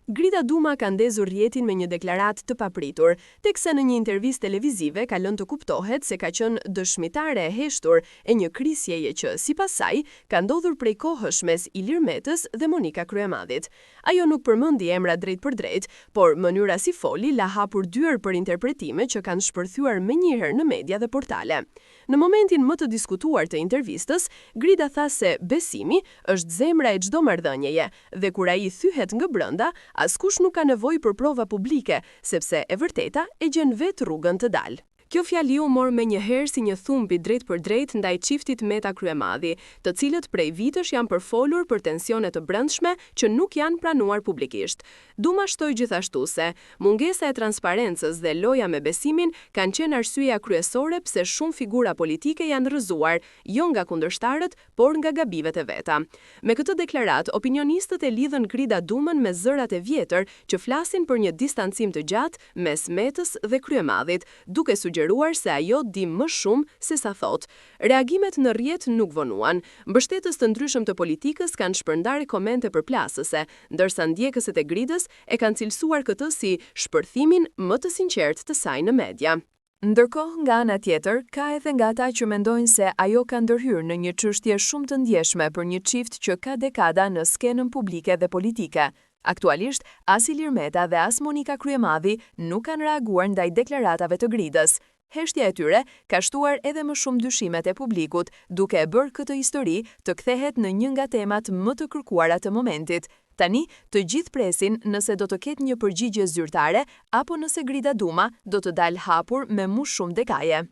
Grida Duma ka ndezur rrjetin me një deklaratë të papritur, teksa në një intervistë televizive ka lënë të kuptohet se ka qenë dëshmitare e heshtur e një krisjeje që, sipas saj, ka ndodhur prej kohësh mes Ilir Metës dhe Monika Kryemadhit. Ajo nuk përmendi emra drejt për drejt, por mënyra si foli la hapur dyer për interpretime që kanë shpërthyer menjëherë në media dhe portale. Në momentin më të diskutuar të intervistës, Grida tha se besimi është zemra e çdo marrëdhënieje dhe kur ai thyhet nga brenda, askush nuk ka nevojë për prova publike, sepse e vërteta e gjen vetë rrugën të dalë. Kjo fjali u mor me një herë si një thumbi drejt për drejt ndaj çiftit Meta Kryemadhi, të cilët prej vitesh janë përfolur për tensione të brendshme që nuk janë pranuar publikisht. Duma shtoi gjithashtu se mungesa e transparencës dhe loja me besimin kanë qenë arsyeja kryesore pse shumë figura politike janë rrëzuar, jo nga kundërshtarët, por nga gabimet e veta. Me këtë deklaratë, opinionistët e lidhën Grida Dumën me zërat e vjetër që flasin për një distancim të gjatë mes Metës dhe Kryemadhit, duke sugjeruar se ajo di më shumë se sa thot. Reagimet në rrjet nuk vonuan. Mbështetës të ndryshëm të politikës kanë shpërndarë komente përplasëse, ndërsa ndjekësit e Gridës e kanë cilësuar këtë si shpërthimin më të sinqert të saj në media. Ndërkohë, nga ana tjetër, ka edhe nga ata që mendojnë se ajo ka ndërhyrë në një çështje shumë të ndjeshme për një çift që ka dekada në skenën publike dhe politike. Aktualisht, as Ilir Meta dhe as Monika Kryemadhi nuk kanë reaguar ndaj deklaratave të Gridës. Heshtja e tyre ka shtuar edhe më shumë dyshimet e publikut, duke e bërë këtë histori të kthehet në një nga temat më të kërkuara të momentit. Tani, të gjithë presin nëse do të ketë një përgjigje zyrtare apo nëse Grida Duma do të dalë hapur me më shumë dekaje.